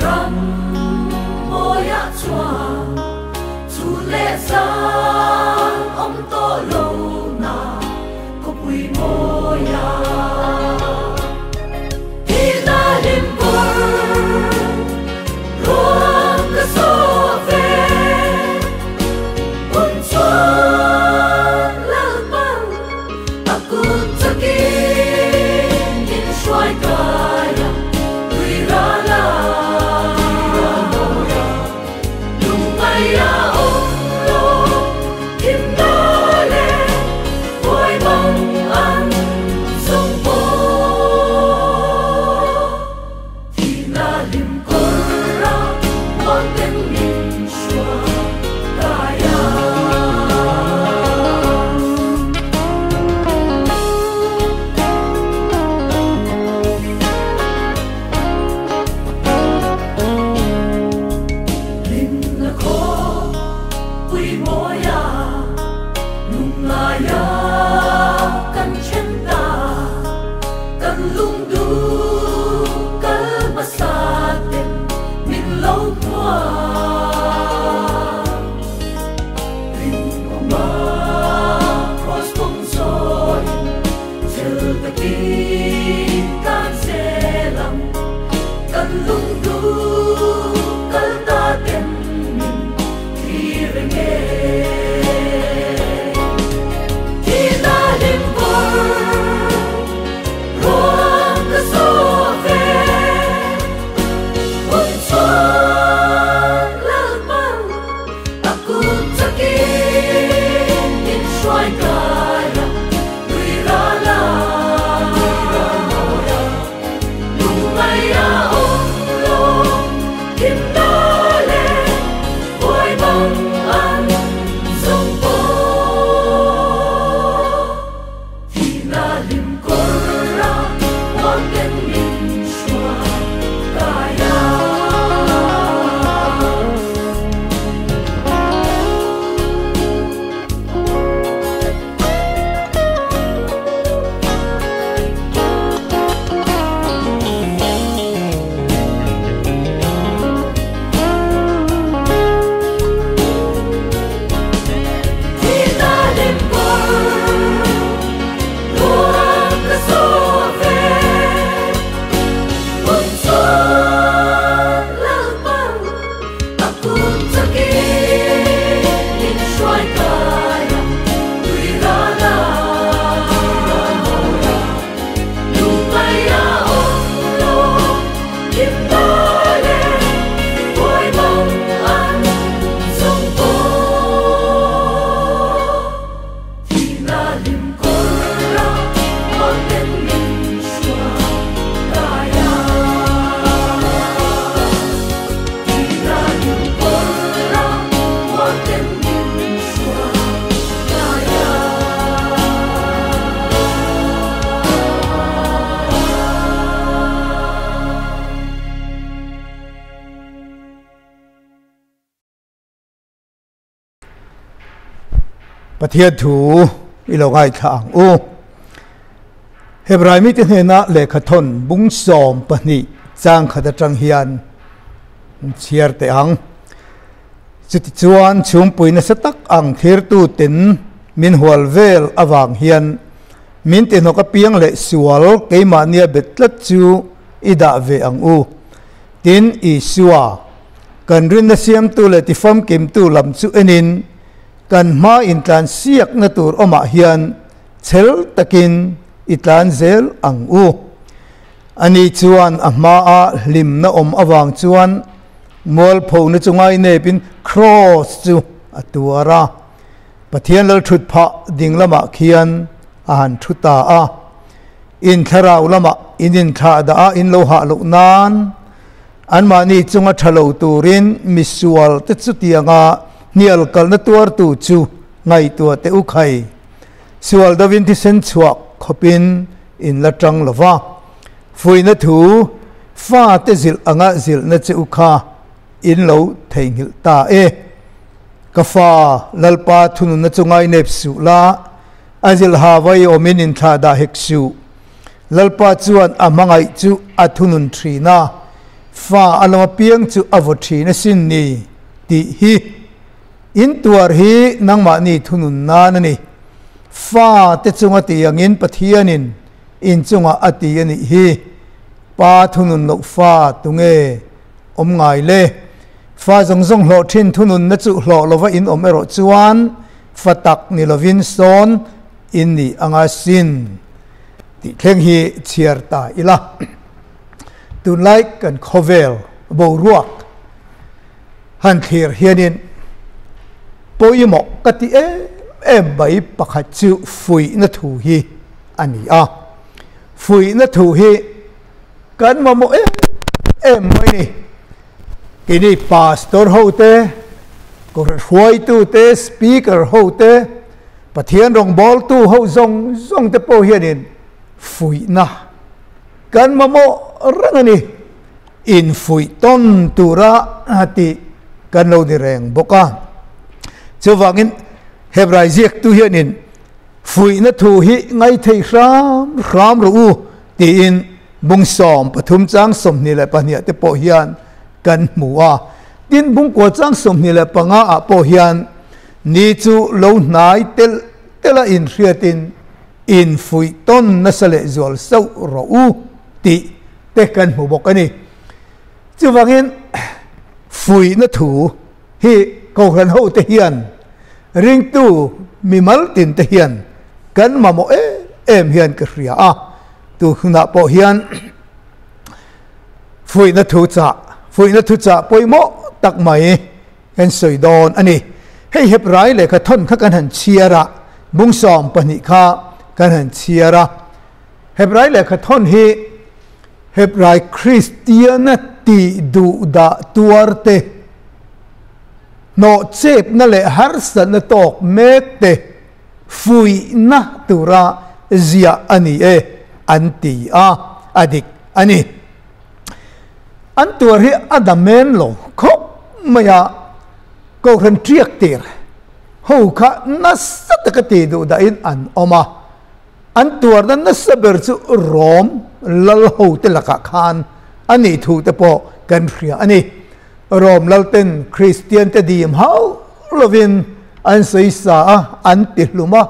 ram moya chua chu le sang om to lo na ko pui moya ina lim por ruang ka so ve un chua la bang aku takin in shwai kaya wirala moya lumaya olo kimdale boy bang an song po tina lim korra mountain min shwa kaya lim na ko pui moya lungaya kan chenta kan lung du kal masate min lo kwa lim oma cross bong soy til the king kan selam kan lung du kal ta tem min kirenge tina lim por ruang ka so ve un chuan la bang aku takin in shwai kaya wirala moya lumaya olo kimdale boy bang an song po tina lim korra mountain min shwa kaya tina lim por ruang ka so ve un chuan la bang aku takin in shwai kaya wirala moya lumaya olo kimdale boy bang an song po tina lim korra mountain min shwa kaya tina lim korra mountain min shwa kaya Pathian thu ilogai thang u Hebrai mi tinhena lekhathon bung som pani chang khada tang hian chiar te ang chuti chuan chumpuina satak ang thir tu tin min hual vel awang hian min te no ka piang le sual keima nia betlat chu ida ve ang u tin I suwa kan rin na siam tu le ti fam kim tu lam chu enin kan ma in tlan siak na tur oma hian chel takin itlan zel ang u ani chuan a ma a lim na om awang chuan mol pho na chungai ne pin cross chu atuara pathian lal thut pha ding lama khian an thuta a in tharau lama inin tha da a in lo ha lo nan an mani chunga thalo turin misual te chu tianga nial kal na tuar tu chu ngai tua te u khai sual da vin ti sen chuak khopin in la tang lova fuina thu fa te zil anga zil na che u kha in lo theingil ta e ka fa lalpa thunu na chungai nep su la azil hawai omin in tha da hek su lalpa chuan amangai chu athunun thrina fa alama piang chu avothi na sin ni ti hi in tuar hi nangma ni thunun na ni fa te chunga ti angin pathianin in chunga ati ani hi pa thunun lo fa tunge om ngai le fa zong zong hlo thin thunun na chu hlo lova in om ero chuan fatak ni lovin son in ni anga sin ti thleng hi chiar ta ila tu like kan khovel bo ruak han thir hianin poimo kati em bai pakhat chu fui na thu hi ani a fui na thu hi kan ma mo em mai ni kini pastor hote ko huai tu te speaker hote pathian rong bol tu ho zong te po hianin fui na kan ma mo rangani in fui ton tura ati kan lo di reng boka chuwangin hebrai ziak tu hianin fui na thu hi ngai thei ram ru ti in bung som pathum chang som ni le pania te po hian kan muwa tin bung ko chang som ni le panga a po hian ni chu lo nai tela in riatin in fui ton na sale zol sau ro ti te kan mu bok ani chuwangin fui na thu hi ko han ho te hian ring tu mi mal tin te hian kan ma mo em hian ka ria a tu na po hian fui na thu cha poimo tak mai kan soi don ani hei hep rai le kha thon kha kan han chiara bung som pani kha kan han chiara hep rai le kha thon hi hep rai christianity du da tuarte no chep na le har san na tok mek te fui na tura zia ani anti a adik ani an tur hi adamen lo khop maya ko ran triak tir ho kha nasat du da in an oma an tur dan nasaber chu rom lal ho te laka khan ani thu te po kan ria ani rom lalten christian te dim how lovin an sei sa an ti luma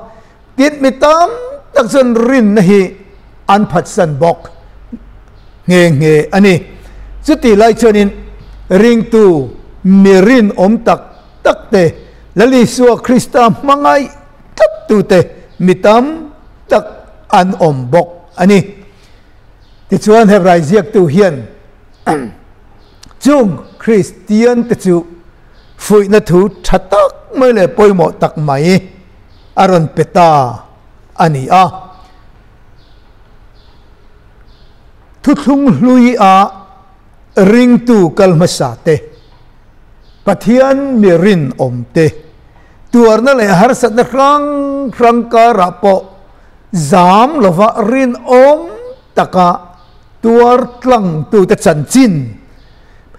tit mitam taksan rin na hi an phat san bok nge ani chuti lai chonin ring tu mirin om tak te lali suwa krista mangai tap tu te mitam tak an om bok ani ti chuan hebrai ziak tu hian chung christian te chu fui na thu thatak mai le poimo tak mai aron peta ani a thu thung hlui a ring tu kalmasa te pathian mirin om te tuar na le har sat na rang ka rapo zam lova rin om taka tuar tlang tu ta chan chin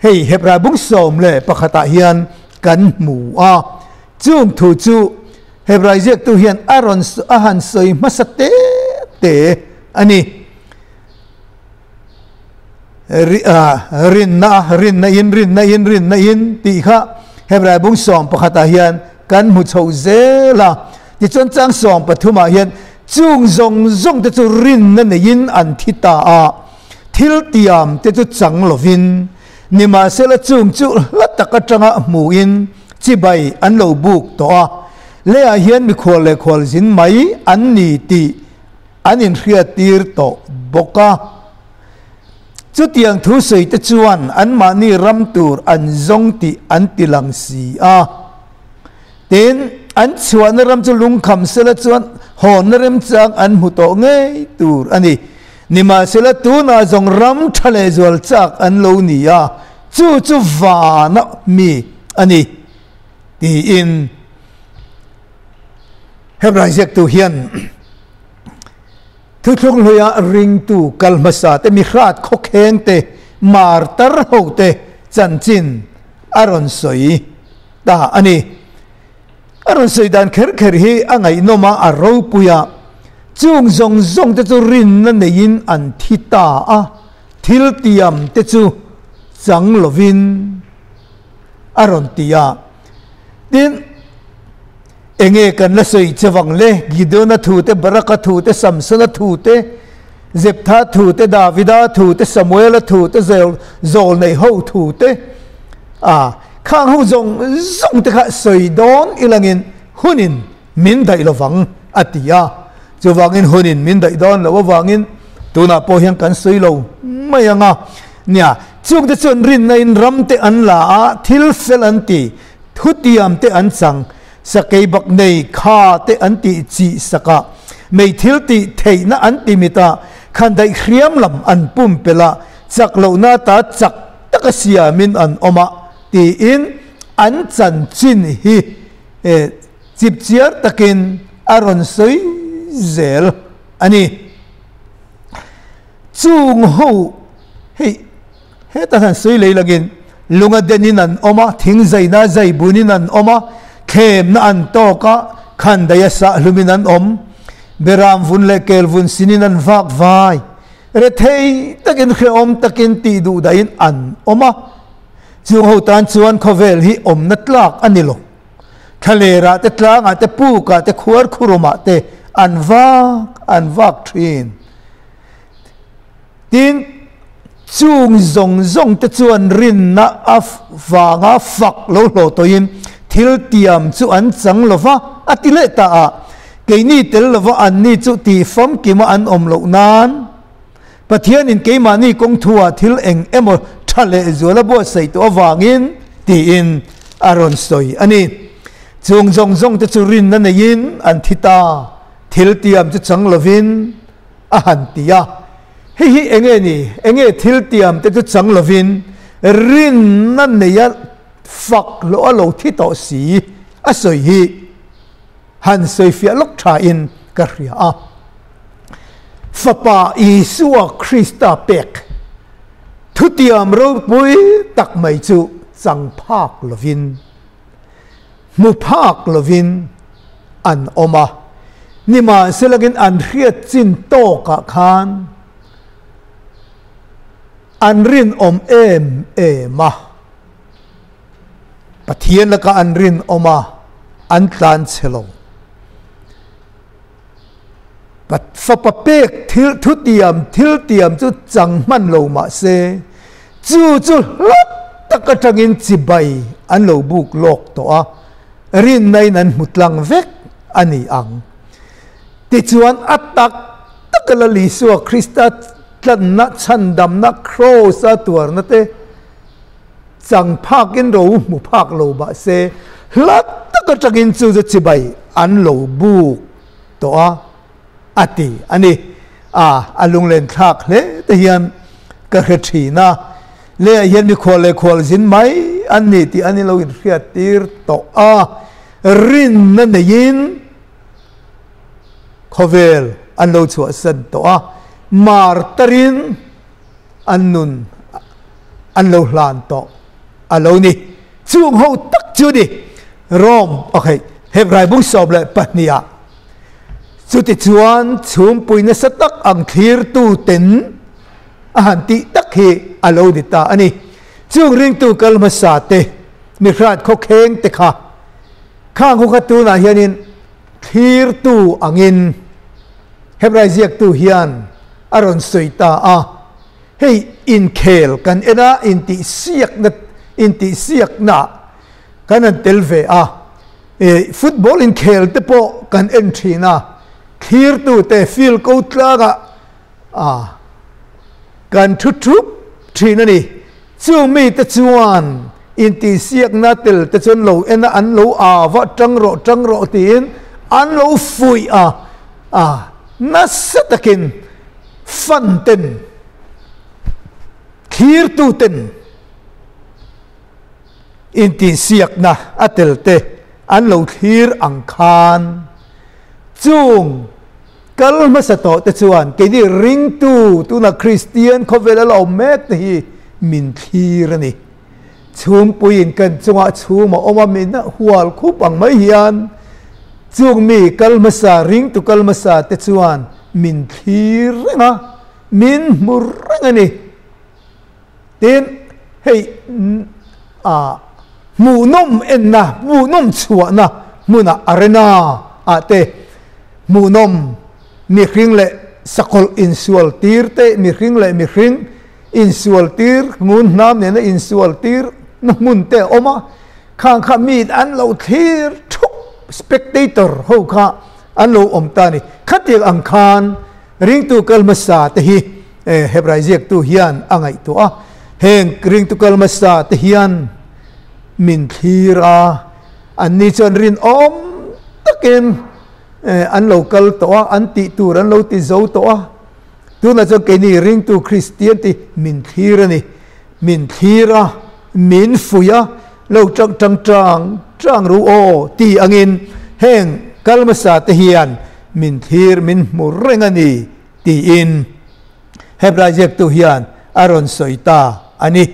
hei hebra bung som le pakhata hian kan mu a chung thu chu hebra ziak tu hian aron ahan soi masate te ani rin na in ti kha hebra bung som pakhata hian kan mu chho zela ti chon chang som pathuma hian chung zong te chu rin na in an thita a thil tiam te chu chang lovin nima sela chung chu lataka tanga muin chibai an lo buk to a le a hian mi khol zin mai an ni ti anin hria tir to boka chu tiang thu sei te chuan an ma ni ram tur an zong ti an tilang si a ten an chuan ram chu lung kham sela chuan hon rem chang an hu to ngei tur ani nima sela tu na zong ram thale zol chak an lo ni a chu va na mi ani ti in hebrai zek tu hian thu thung loya ring tu kalmasa te mi khat khok heng te mar tar ho te chan chin aron soi ta ani aron soi dan kher hi angai noma aro puya chung zong te chu rin na nein an thita a thil tiam te chu chẳng lovin aron tia tin enge kan la soi chawang le Gideon thu te Baraka thu te Samson thu te Jephthah thu te Davida thu te Samuel thu te Zol nei ho thu te khang ho zong te kha soi don ilangin hunin min dai lovang atia chuwangin hunin min dai don lo wangin tuna po hian kan soi lo mayanga nia chung te chon rin na in ram te an la thil fel an ti thutiam te an chang sakei bak nei kha te an ti chi saka mei thil ti theina an ti mita khan dai khriam lam an pum pela chak lo na ta chak takasia min an oma ti in an chan chin hi chip chiar takin aron soi zel ani chung ho he ta han soi lei lagin lunga denin an oma thing zaina zai bunin an oma khem na an to ka khan daya sa lumin an om beram vun le kel vun sinin an vak vai re thei takin khe om takin ti du dain an oma chung ho tan chuan khovel hi om na tlak anilo thalera te tlanga te pu ka te khuar khuruma te an vak thin tin chung zong te chuan rin na wanga fak lo toin thil tiam chu an chang lova atile ta keini tel lova an ni chu ti fam kima an om lo nan pathian in keima ni kong thua thil eng emo thale zola bo sei to wangin ti in aron soi ani chung zong te chu rin na nein an thita thil tiam chu chang lovin han tia hi enge thil tiam te chu chang lovin rin na neya fak lo thi to si a soi hi han soi fia lok tha in ka ria fapa Isua Krista pek thu tiam ro pui tak mai chu chang phak lovin mu phak lovin an oma nima selagin an riat chin to ka khan an rin om ma pathian laka an rin oma an tlan chelo pat fapapek thil tiam chu chang man lo ma se chu lat takatangin chibai an lo buk lok to rin nai nan mutlang vek ani ang ti chuan atak takala Isua Krista tlan na chan dam na cross a tuar na te chang phakin ro mu phak lo ba se lat takatangin chu chibai an lo buk to ati ani alung len thak le te hian ka khethina le hian mi khol zin mai an ni ti ani lo in khia tir to rin na nein khovel an lo chu san to mar tarin annun an lo hlan to alo ni chung ho tak chu di rom okay hebrai bung sob le patnia chuti chuan chum puina satak ang thir tu ten han ti tak hi alo dita ani chung ring tu kalmasa te mi khrat kho kheng te kha khang khu khatu na hianin thir tu angin hebrai ziak tu hian aron soita hei in khel kan ena in ti siak na kanan telve football in khel te po kan entry na thir tu te feel ko tlaga kan thup thina ni chu mi te chuan in ti siak na tel te chon lo ena an lo wa tang ro tin an lo fui na satakin fanten thir tu ten in ti siak na atel te an lo thir ang khan chung kalma sa to te chuan ke ni ring tu na Christian khovel lo met hi min thir ani chum puin kan chunga chuma oma min na hual khup ang mai hian chung mi kalma sa ring tu kalma sa te chuan min thir na min murang ani tin hey mu nom en na mu nom chua na muna arena ate mu nom mi hring le sakol insual tir te mi hring le mi hring insual tir ngun nam ne na insual tir na mun te oma khang khamit an lo thir thuk spectator ho kha an lo om ta ni khatik ang khan ring tu kal masa te hi hebraizek tu hian angai tu a heng ring tu kal masa te hian min thira an ni chon rin om takin an local to an ti tur an lo ti zo to tu na cho ke ni ring tu christian ti min thira ni min thira min fuya lo chang ru o ti angin heng kalmasa te hian min thir min mureng ani ti in hebraizek tu hian aron soita ani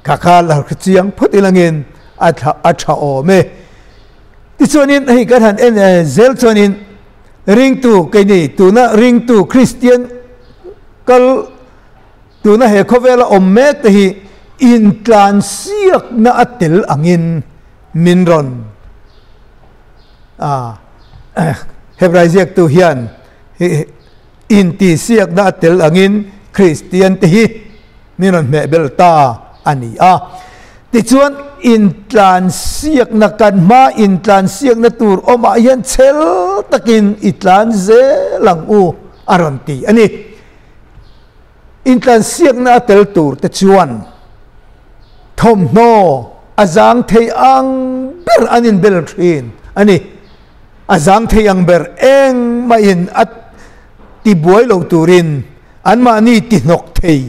kakal chiang phutilangin atha o me ti chonin hi kan han en zel chonin ring tu ke ni tu na ring tu christian kal tu na he khovela om me te hi in tlan siak na atel angin minron hebraizek tu hian in ti siak na atel angin christian te hi minron me belta ani ti chuan in tlan siak na kan ma in tlan siak na tur oma hian chel takin itlan ze lang u aron ti ani in tlan siak na atel tur te chuan thom no azang thei ang ber anin bel thin ani azang thei ang ber eng ma in at ti buai lo turin an ma ni ti nok thei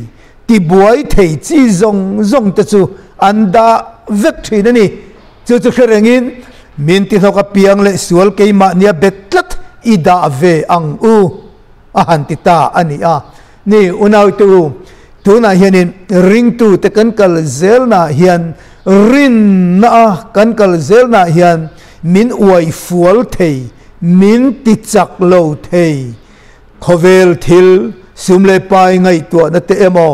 ti buai thei chi zong te chu anda vek thin ani chu kherengin min ti nok apiang le sual ke ma nia betlat ida ve ang u ahan ti ta ani ni unaw tu na hianin ring tu te kan kal zel na hian rin na kan kal zel na hian min uai fual thei min ti chak lo thei khovel thil sumle pai ngai to na te emo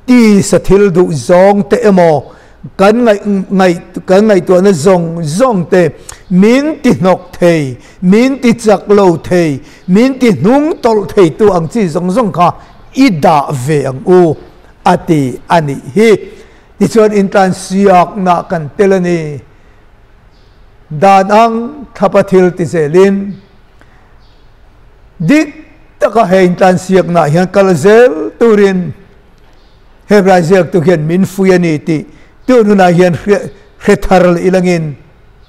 ti sa thil du zong te emo kan ngai to na zong te min ti nok thei min ti chak lo thei min ti nung tol thei tu ang chi zong kha ida ve ang u ati ani hi ti chuan in tlan siak na kan telani dan ang thapathil ti zelin dik taka hein tlan siak na hian kalzel turin hebraizek tu hian min fuyani ti tu na hian khetharl ilangin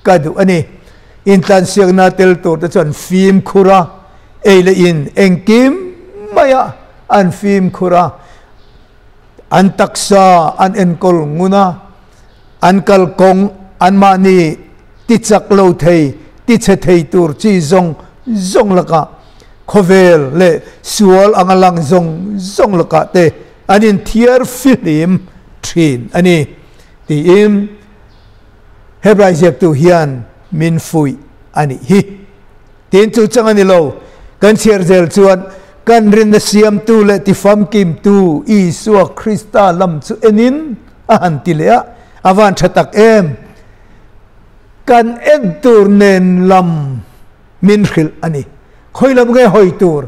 kadu ani in tlan siak na tel tur ta chuan fim khura eile in engkim maya an fim khura an taksa an enkol nguna an kal kong an mani ti chak lo thei ti che thei tur chi zong laka khovel le sual angalang zong laka te anin thiar filim thin ani ti im hebraizek tu hian min fui ani hi tin chu changani lo kan chiar zel chuan kan rin na siam tu le ti fam kim tu isua krista lam chu enin ahan ti le avan thatak em kan en tur nen lam min khil ani khoilam ge hoi tur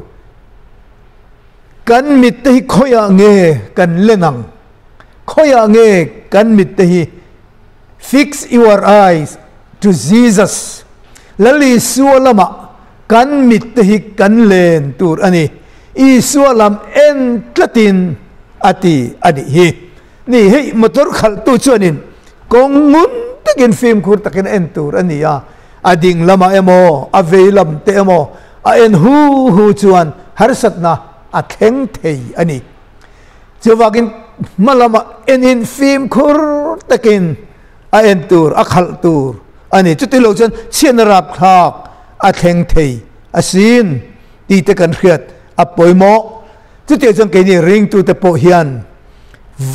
kan mit te hi khoya nge kan lenang khoya nge kan mit te hi fix your eyes to Jesus lali sualama kan mit te hi kan len tur ani isualam en tlatin ati ani hi ni hei motor khal tu chuanin kongun takin film khur takin en tur ani ading lama emo aveilam te emo a en hu chuan harsat na a theng thei ani chuwagin malama enin film khur takin a en tur a khal tur ani chutilo chuan chianrap thak a theng thei asin ti te kan khiat apoimo chuti chang ke ni ring tu te po hian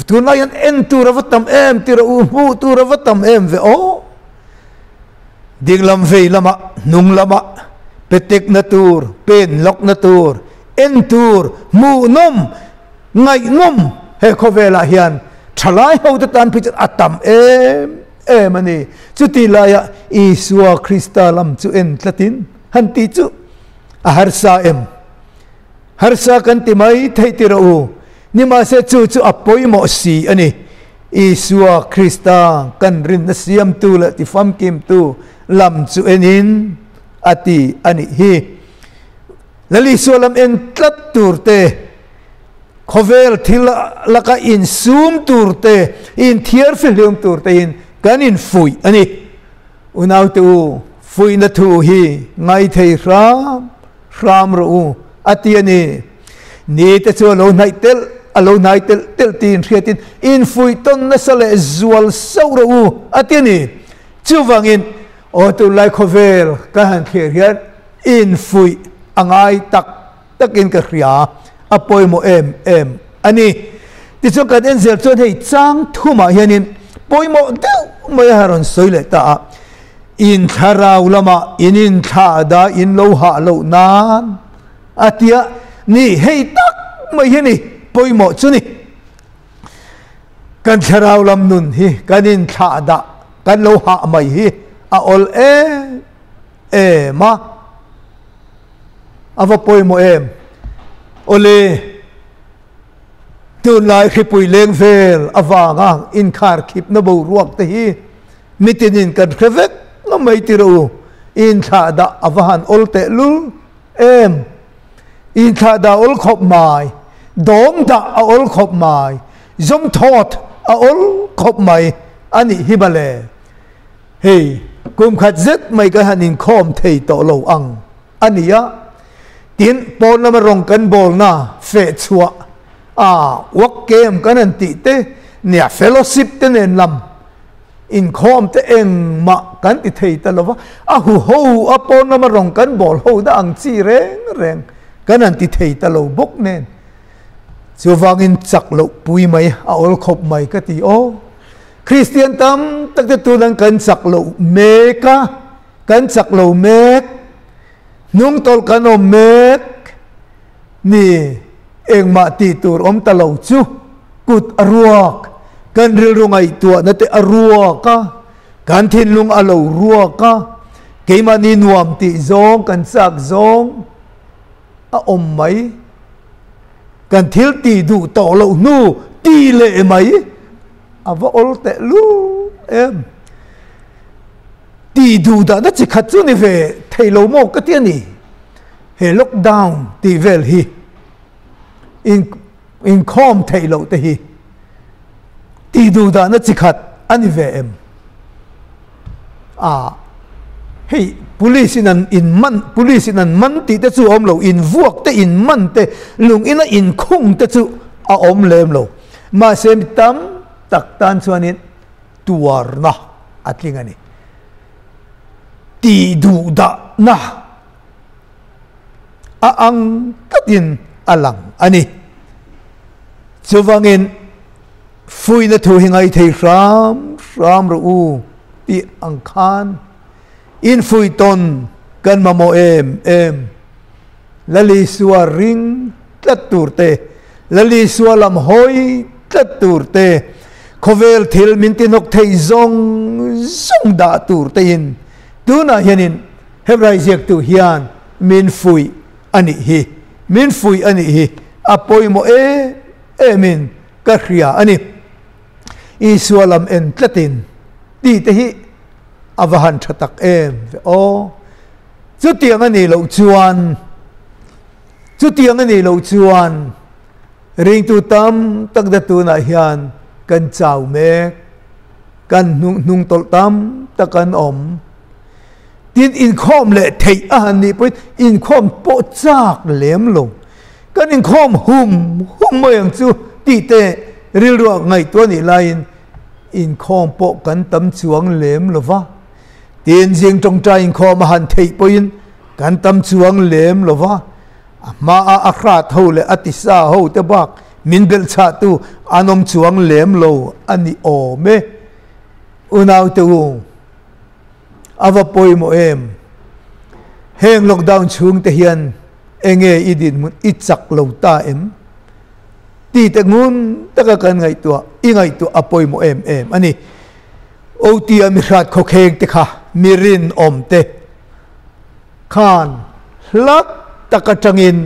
tunai an en tu ravatam em tira u hu tu ravatam em ve o dinglam ve lama nung lama petek na tur pen lok na tur en tur mu nom ngai nom he khovela hian thalai ho ta tan phi atam mani chu ti la ya Isua Krista lam chu en tlatin han ti chu a harsa kan ti mai thei ti ro ni ma se chu apoi mo si ani Isua Krista kan rin na siam tu la ti fam kim tu lam chu enin ati ani hi lali solam en tlat turte khovel thil laka in sum turte in thiar filum turte in kanin fui ani unaw tu fui na thu hi ngai thei ram ro ati ani ni te chu lo nai tel tin khiatin in fui ton na sale zual sau ro ati ani chu wangin o tu lai khovel ka han kher hian in fui angai takin ka khria apoi mo em ani ti chu kan en zel chon hei chang thuma hianin poimo deu mai haron soile ta in tharau lama in tha da in lo ha lo nan atia ni hei tak mai hiani poimo chuni kan tharau lam nun hi kan in tha da kan lo ha mai hi a ol ma ava poimo ole tun lai khipui leng vel awanga in khar khip na bo ruak te hi mitinin kan khevek no mai ti ro in tha da awahan ol te lul in tha da ol khop mai dom da ol khop mai zom thot ol khop mai ani hibale hey kum khat zet mai ka hanin khom thei to lo ang ania tin pon na marong kan bol na fe chua wak kem kan an ti te nia fellowship te nen lam in khom te eng ma kan ti thei ta lova hu ho pon na marong kan bol ho da ang chi reng kan an ti thei ta lo bok nen chu wangin chak lo pui mai ol khop mai ka ti Christian tam tak te tu nang kan chak lo meka kan chak lo mek nung tol kan mek ni eng ma ti tur ta lo chu kut aruak kan ril rungai tua na te aruak ka kan thin lung alo ruak ka keima ni nuam ti zong kan sak zong mai kan thil ti du to lo nu ti le mai ava ol te lu ti du da na chi khat chu ni ve thei lo mo ka ti ni he lockdown ti vel hi in khom thei lo te hi ti du da na chi khat ani ve hey police in man ti te chu om lo in vuak te in man te lung ina in khung te chu om lem lo ma sem tam tak tan chuanin tuar na atlingani ti du da na ang katin alang ani chuwangin fui na thu hingai thei ram ro ti ang khan in fui ton kan mamo lali suwa ring tlat turte lali suwa lam hoi tlat turte khovel thil min tinok thei zong da turte in tuna hianin hebrai ziak tu hian min fui ani hi apoi mo min ka khria ani isualam en tlatin ti te hi avahan thatak chu tiang ani lo chuan ring tu tam tak da tu na hian kan chau mek kan nung tol tam takan tin in khom le thei ni poi in khom po chak lem lo kan in khom hum mayang chu ti te ril ro ngai to ni lain in khom po kan tam chuang lem lova tin jing tong tra in khom han thei poin kan tam chuang lem lova ma akhra tho le atisa ho te bak min bel cha tu anom chuang lem lo ani me unaw tu ava poi mo heng lockdown chung te hian enge idin mun ichak lo ta ti te ngun taka kan ngai tua ingai tu apoi mo em ani oti ami rat kho kheng te kha mirin om te khan lak takatangin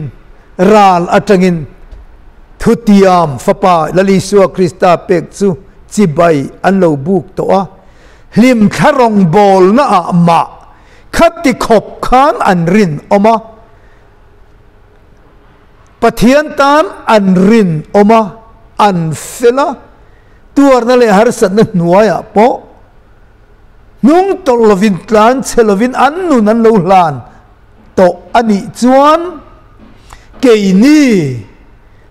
ral atangin thutiam fapa lali suwa krista pek chu chibai an lo buk to a lim tharong bol na ma khati khop khan an rin oma pathian tan an rin oma an fela tuar na le har sat na nuaya po nung tol lovin tlan chelovin an nu nan lo hlan to ani chuan ke ni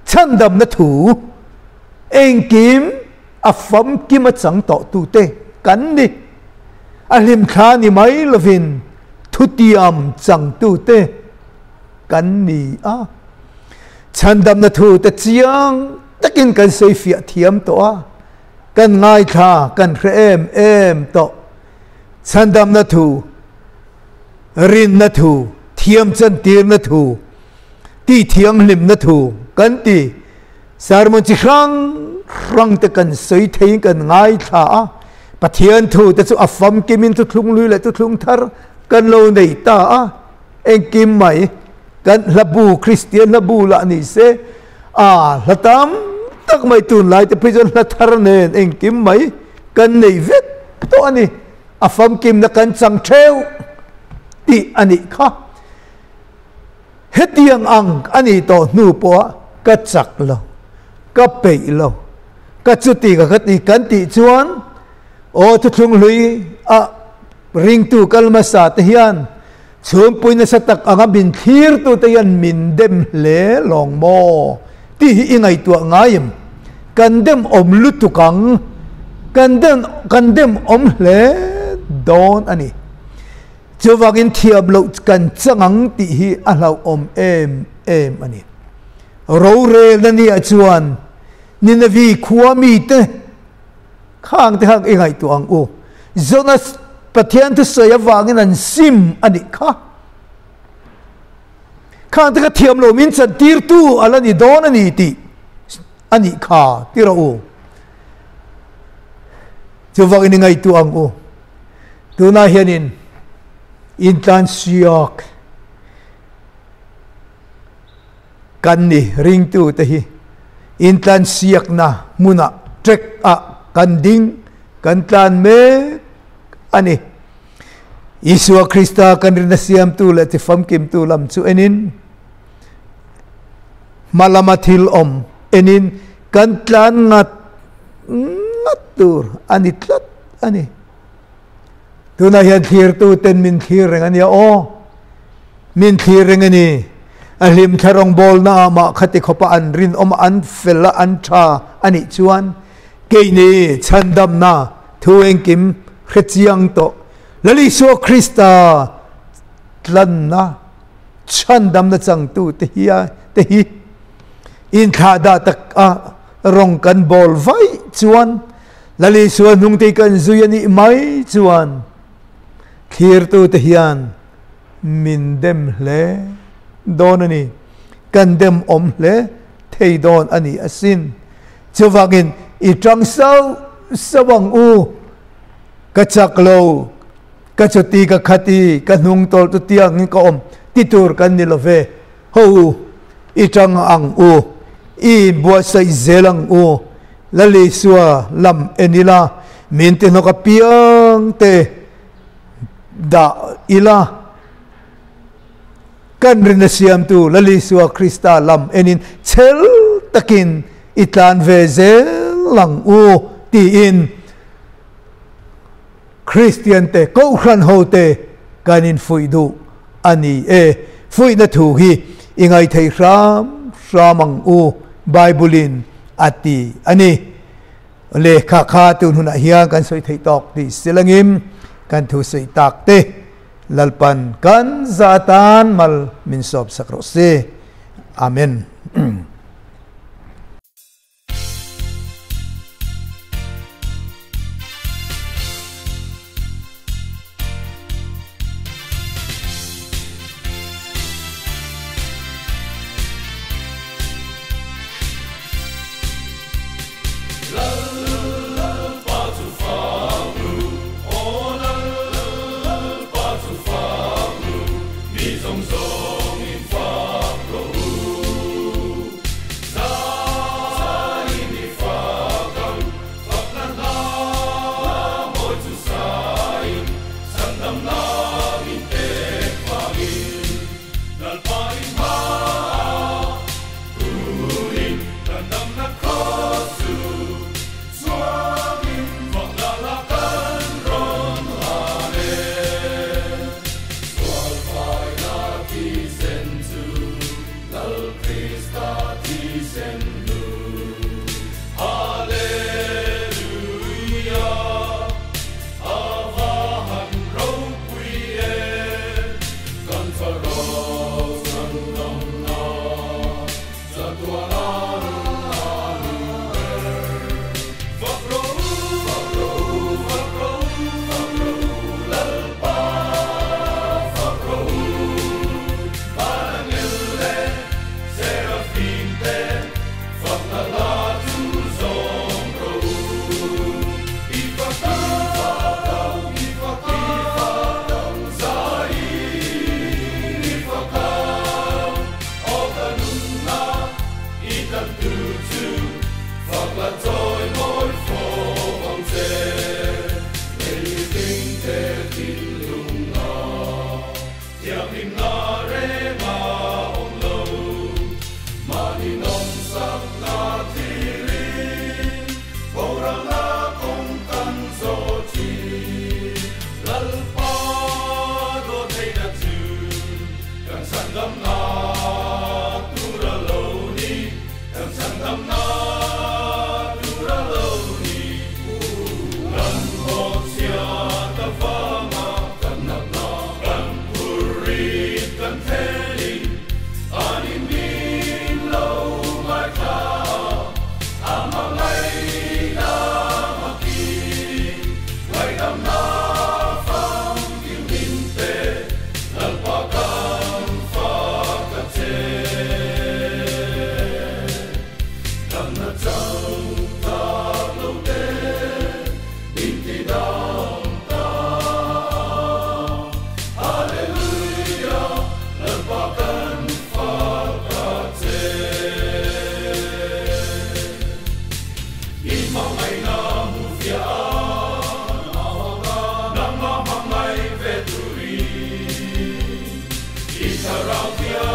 chandam na thu engkim afam kim achang to tu te kan ni alim kha ni mai lovin thutiam chang tu te kan ni a chandam na thu te chiang takin kan sei fia thiam to a kan ngai tha kan hre em to chandam na thu rin na thu thiam chan tir na thu ti thiang lim na thu kan ti sarmon chi rang te kan sei thein kan ngai tha a pathian thu te chu afam kimin tu thlung lui le tu thlung thar kan lo nei ta a engkim mai kan labu christian labu la ni se a latam tak mai tun lai te prison la thar nen engkim mai kan nei vet to ani afam kim na kan chang theu ti ani kha hetiang ang ani to nu po ka chak lo ka pe lo ka chuti ka khati kan ti chuan o tu thung lui a ring tu kalma sa te hian chum puina sa tak anga bin thir tu te yan min dem le long mo ti hi ingai tu ngaim kan dem om lu tu kang kan dem om le don ani chawagin thiab lo kan changang ti hi a hlau om em ani ro re na ni a chuan ni na vi khuami te khang te hak ingai tu ang u jonas pathian tu soya wangin an sim ani kha khang te ka thiam lo min chan tir tu alani don ani ti ani kha tira u chawagin ingai tu ang u tu na hianin intan siak kan ni ring tu te hi intan siak na muna trek a kan ding kan tlan me ani Isua Krista kan rin na siyam tu le ti fam kim tu lam chu enin malamathil om enin kan tlan ngat tur ani tlat ani tu na hian thir tu ten min thir reng ani o min thir reng ani alim tharong bol na ma khati khopa an rin om an fela an tha ani chuan ke ni chandam na thu engkim khrechiang to lali so krista tlan na chandam na chang tu te hi in kha da tak a rong kan bol vai chuan lali so nung te kan zuyani mai chuan thir tu te hian min dem hle don ani kan dem om hle thei don ani asin chuwagin i tang sau sawang u ka chak lo ka choti ka khati ka nung tol tu tiang ni ka om ti tur kan ni love ho i tang ang u i bua sai zelang u lali suwa lam enila min te no ka piang te da ila kan rin na siyam tu lali suwa krista lam enin chel takin itlan ve zel lang u ti in Christian te ko khan ho te kanin fui du ani fui na thu hi ingai thei ramang u bible ati ani le kha tu huna hian kan soi thei tok ti silangim kan thu sei tak te lalpan kan zatan mal min sob sakro se amen. Love Israel